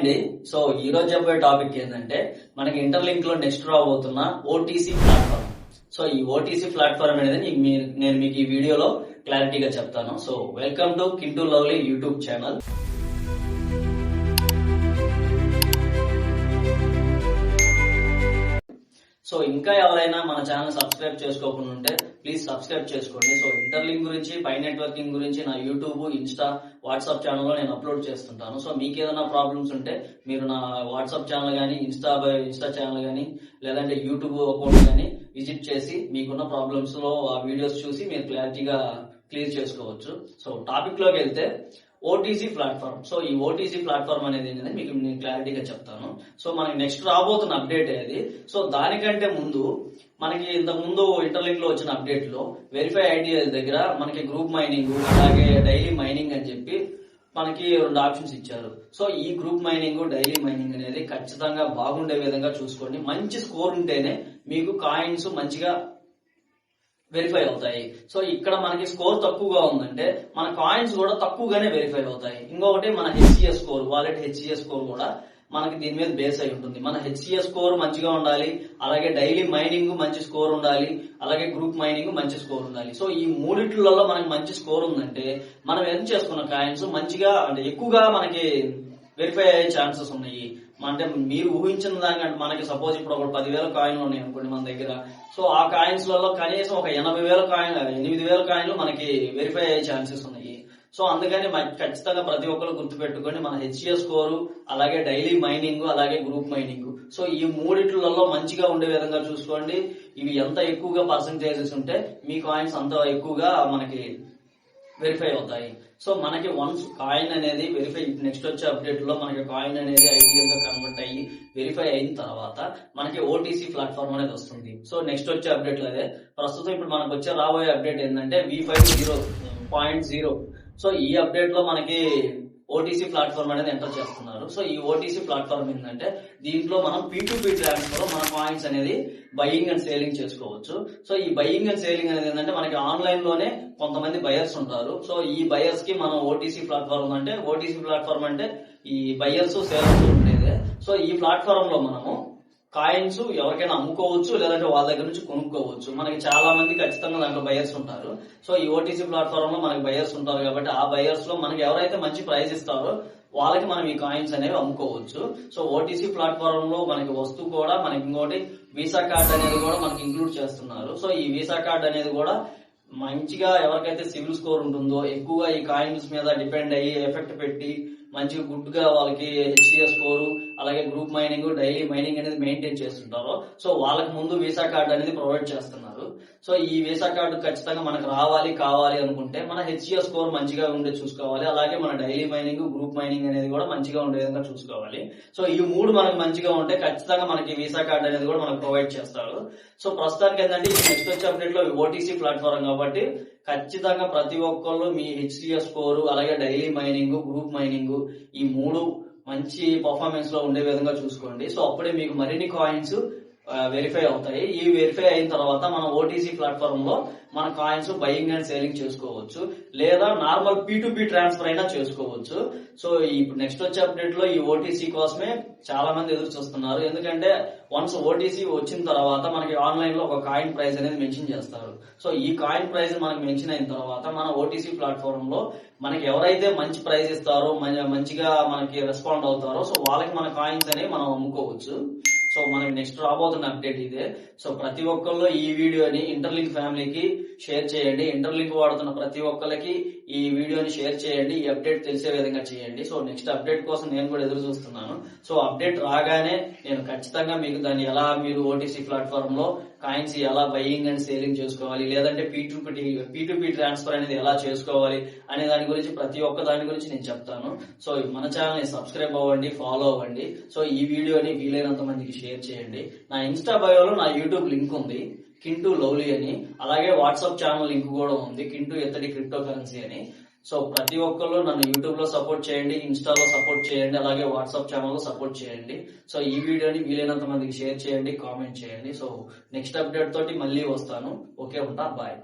అండి. సో ఈ రోజు చెప్పే టాపిక్ ఏంటంటే మనకి ఇంటర్లింక్ లో నెక్స్ట్ రాబోతున్న ఓటీసీ ప్లాట్ఫామ్. సో ఈ ఓటీసీ ప్లాట్ఫామ్ అనేది నేను మీకు ఈ వీడియోలో క్లారిటీగా చెప్తాను. సో వెల్కమ్ టు కింటూ లవ్లీ యూట్యూబ్ ఛానల్. సో ఇంకా ఎవరైనా మన ఛానల్ సబ్స్క్రైబ్ చేసుకోకుండా ఉంటే ప్లీజ్ సబ్స్క్రైబ్ చేసుకోండి. సో ఇంటర్లింక్ గురించి, పై నెట్వర్కింగ్ గురించి నా యూట్యూబ్, ఇన్స్టా, వాట్సాప్ ఛానల్లో నేను అప్లోడ్ చేస్తుంటాను. సో మీకు ఏదైనా ప్రాబ్లమ్స్ ఉంటే మీరు నా వాట్సాప్ ఛానల్ కానీ, ఇన్స్టా ఛానల్ కానీ, లేదంటే యూట్యూబ్ అకౌంట్ కానీ విజిట్ చేసి మీకున్న ప్రాబ్లమ్స్ లో ఆ వీడియోస్ చూసి మీరు క్లారిటీగా క్లియర్ చేసుకోవచ్చు. సో టాపిక్ లోకి వెళ్తే ఓటీసీ ప్లాట్ఫామ్. సో ఈ ఓటీసీ ప్లాట్ఫామ్ అనేది ఏంటంటే మీకు నేను క్లారిటీగా చెప్తాను. సో మనకి నెక్స్ట్ రాబోతున్న అప్డేట్ అది. సో దానికంటే ముందు మనకి ఇంతకు ముందు ఇంటర్లింక్ లో వచ్చిన అప్డేట్ లో వెరిఫై ఐడియాస్ దగ్గర మనకి గ్రూప్ మైనింగ్, అలాగే డైలీ మైనింగ్ అని చెప్పి మనకి 2 ఆప్షన్స్ ఇచ్చారు. సో ఈ గ్రూప్ మైనింగ్, డైలీ మైనింగ్ అనేది ఖచ్చితంగా బాగుండే విధంగా చూసుకోండి. మంచి స్కోర్ ఉంటేనే మీకు కాయిన్స్ మంచిగా వెరిఫై అవుతాయి. సో ఇక్కడ మనకి స్కోర్ తక్కువగా ఉందంటే మన కాయిన్స్ కూడా తక్కువగానే వెరిఫై అవుతాయి. ఇంకొకటి మన HCS score, wallet HCS score కూడా మనకి దీని మీద బేస్ అయి ఉంటుంది. మన హెచ్సిఎస్ స్కోర్ మంచిగా ఉండాలి, అలాగే డైలీ మైనింగ్ మంచి స్కోర్ ఉండాలి, అలాగే గ్రూప్ మైనింగ్ మంచి స్కోర్ ఉండాలి. సో ఈ మూడిట్లలో మనకి మంచి స్కోర్ ఉందంటే మనం ఏం చేసుకున్న కాయిన్స్ మంచిగా అంటే ఎక్కువగా మనకి వెరిఫై అయ్యే ఛాన్సెస్ ఉన్నాయి. అంటే మీరు ఊహించిన దానికంటే మనకి సపోజ్ ఇప్పుడు ఒక 10,000 కాయిన్లు ఉన్నాయి అనుకోండి మన దగ్గర. సో ఆ కాయిన్స్ లలో కనీసం ఒక 8,000 కాయిన్లు మనకి వెరిఫై అయ్యే ఛాన్సెస్ ఉన్నాయి. సో అందుకని ఖచ్చితంగా ప్రతి ఒక్కరు గుర్తుపెట్టుకోండి, మన హెచ్సిఎస్ స్కోరు, అలాగే డైలీ మైనింగ్, అలాగే గ్రూప్ మైనింగ్. సో ఈ మూడిట్లలో మంచిగా ఉండే విధంగా చూసుకోండి. ఇవి ఎంత ఎక్కువగా పర్సంటేజెస్ ఉంటే మీ కాయిన్స్ అంత ఎక్కువగా మనకి వెరిఫై అవుతాయి. సో మనకి వన్స్ కాయిన్ అనేది వెరిఫై, నెక్స్ట్ వచ్చే అప్డేట్ లో మనకి కాయిన్ అనేది ఐడియల్ గా కన్వర్ట్ అయ్యి వెరిఫై అయిన తర్వాత మనకి ఓటీసీ ప్లాట్ఫామ్ అనేది వస్తుంది. సో నెక్స్ట్ వచ్చే అప్డేట్ లో అదే. ప్రస్తుతం ఇప్పుడు మనకు వచ్చే రాబోయే అప్డేట్ ఏంటంటే V50.0. సో ఈ అప్డేట్ లో మనకి ఓటీసీ ప్లాట్ఫామ్ అనేది ఎంటర్ చేస్తున్నారు. సో ఈ ఓటీసీ ప్లాట్ఫామ్ ఏంటంటే దీంట్లో మనం P2P ట్రాన్స్ఫర్ మన కాయిన్స్ అనేది బయింగ్ అండ్ సేలింగ్ చేసుకోవచ్చు. సో ఈ బయింగ్ అండ్ సేలింగ్ అనేది ఏంటంటే మనకి ఆన్లైన్ లోనే కొంతమంది బయర్స్ ఉంటారు. సో ఈ బయర్స్ కి మనం ఓటీసీ ప్లాట్ఫామ్ అంటే, ఓటీసీ ప్లాట్ఫామ్ అంటే ఈ బయర్స్, సేలర్స్ ఉండేదే. సో ఈ ప్లాట్ఫామ్ లో మనము కాయిన్స్ ఎవరికైనా అమ్ముకోవచ్చు, లేదంటే వాళ్ళ దగ్గర నుంచి కొనుక్కోవచ్చు. మనకి చాలా మంది ఖచ్చితంగా దాంట్లో బయర్స్ ఉంటారు. సో ఈ ఓటీసీ ప్లాట్ఫామ్ లో మనకి బయర్స్ ఉంటారు కాబట్టి ఆ బయర్స్ లో మనకి ఎవరైతే మంచి ప్రైస్ ఇస్తారో వాళ్ళకి మనం ఈ కాయిన్స్ అనేవి అమ్ముకోవచ్చు. సో ఓటీసీ ప్లాట్ఫామ్ లో మనకి వస్తువు కూడా మనకి ఇంకోటి వీసా కార్డ్ అనేది కూడా మనకి ఇంక్లూడ్ చేస్తున్నారు. సో ఈ వీసా కార్డ్ అనేది కూడా మంచిగా ఎవరికైతే సివిల్ స్కోర్ ఉంటుందో, ఎక్కువగా ఈ కాయిన్స్ మీద డిపెండ్ అయ్యి ఎఫెక్ట్ పెట్టి మంచిగా గుడ్ గా వాళ్ళకి హెచ్సిఎస్ స్కోరు, అలాగే గ్రూప్ మైనింగ్, డైలీ మైనింగ్ అనేది మెయింటైన్ చేస్తుంటారో సో వాళ్ళకి ముందు వీసా కార్డ్ అనేది ప్రొవైడ్ చేస్తున్నారు. సో ఈ వీసా కార్డు ఖచ్చితంగా మనకు కావాలి అనుకుంటే మన హెచ్సిఎస్ స్కోర్ మంచిగా ఉండే చూసుకోవాలి, అలాగే మన డైలీ మైనింగ్, గ్రూప్ మైనింగ్ అనేది కూడా మంచిగా ఉండే విధంగా చూసుకోవాలి. సో ఈ 3 మనకు మంచిగా ఉంటే ఖచ్చితంగా మనకి వీసా కార్డ్ అనేది కూడా మనకు ప్రొవైడ్ చేస్తారు. సో ప్రస్తుతానికి ఏంటంటే నెక్స్ట్ వచ్చే అప్డేట్ లో ఓటీసీ ప్లాట్ఫామ్ కాబట్టి ఖచ్చితంగా ప్రతి ఒక్కళ్ళు మీ హెచ్సిఎస్ స్కోరు, అలాగే డైలీ మైనింగ్, గ్రూప్ మైనింగ్ ఈ 3 మంచి పర్ఫార్మెన్స్ లో ఉండే విధంగా చూసుకోండి. సో అప్పుడే మీకు మరిన్ని కాయిన్స్ వెరిఫై అవుతాయి. ఈ వెరిఫై అయిన తర్వాత మన ఓటీసీ ప్లాట్ఫామ్ లో మన కాయిన్స్ బయింగ్ అండ్ సేలింగ్ చేసుకోవచ్చు, లేదా నార్మల్ P2P ట్రాన్స్ఫర్ అయినా చేసుకోవచ్చు. సో ఇప్పుడు నెక్స్ట్ వచ్చే అప్డేట్ లో ఈ ఓటీసీ కోసమే చాలా మంది ఎదురు చూస్తున్నారు. ఎందుకంటే వన్స్ ఓటీసీ వచ్చిన తర్వాత మనకి ఆన్లైన్ లో ఒక కాయిన్ ప్రైస్ అనేది మెన్షన్ చేస్తారు. సో ఈ కాయిన్ ప్రైస్ మనకి మెన్షన్ అయిన తర్వాత మన ఓటీసీ ప్లాట్ఫామ్ లో మనకి ఎవరైతే మంచి ప్రైస్ ఇస్తారో, మంచిగా మనకి రెస్పాండ్ అవుతారో సో వాళ్ళకి మన కాయిన్స్ అనేవి మనం అమ్ముకోవచ్చు. సో మనకి నెక్స్ట్ రాబోతున్న అప్డేట్ ఇదే. సో ప్రతి ఒక్కళ్ళు ఈ వీడియోని ఇంటర్లింక్ ఫ్యామిలీకి షేర్ చేయండి. ఇంటర్లింక్ వాడుతున్న ప్రతి ఒక్కరికి ఈ వీడియోని షేర్ చేయండి. ఈ అప్డేట్ తెలిసే విధంగా చేయండి. సో నెక్స్ట్ అప్డేట్ కోసం నేను కూడా ఎదురు చూస్తున్నాను. సో అప్డేట్ రాగానే నేను ఖచ్చితంగా మీకు దాన్ని ఎలా మీరు ఓటీసీ ప్లాట్ఫామ్ లో కాయిన్స్ ఎలా బయింగ్ అండ్ సేలింగ్ చేసుకోవాలి, లేదంటే P2P ట్రాన్స్ఫర్ అనేది ఎలా చేసుకోవాలి అనే దాని గురించి ప్రతి ఒక్క దాని గురించి నేను చెప్తాను. సో మన ఛానల్ ని సబ్స్క్రైబ్ అవ్వండి, ఫాలో అవ్వండి. సో ఈ వీడియోని వీలైనంత మందికి షేర్ చేయండి. నా ఇన్స్టా బయోలో నా యూట్యూబ్ లింక్ ఉంది, కింటూ లవ్లీ అని. అలాగే వాట్సాప్ ఛానల్ లింక్ కూడా ఉంది, కింటూ ఎత్తడి క్రిప్టో కరెన్సీ అని. సో ప్రతి ఒక్కళ్ళు నన్ను యూట్యూబ్ లో సపోర్ట్ చేయండి, ఇన్స్టాలో సపోర్ట్ చేయండి, అలాగే వాట్సాప్ ఛానల్లో సపోర్ట్ చేయండి. సో ఈ వీడియోని వీలైనంత మందికి షేర్ చేయండి, కామెంట్ చేయండి. సో నెక్స్ట్ అప్డేట్ తోటి మళ్ళీ వస్తాను. ఓకే, ఉంటా, బాయ్.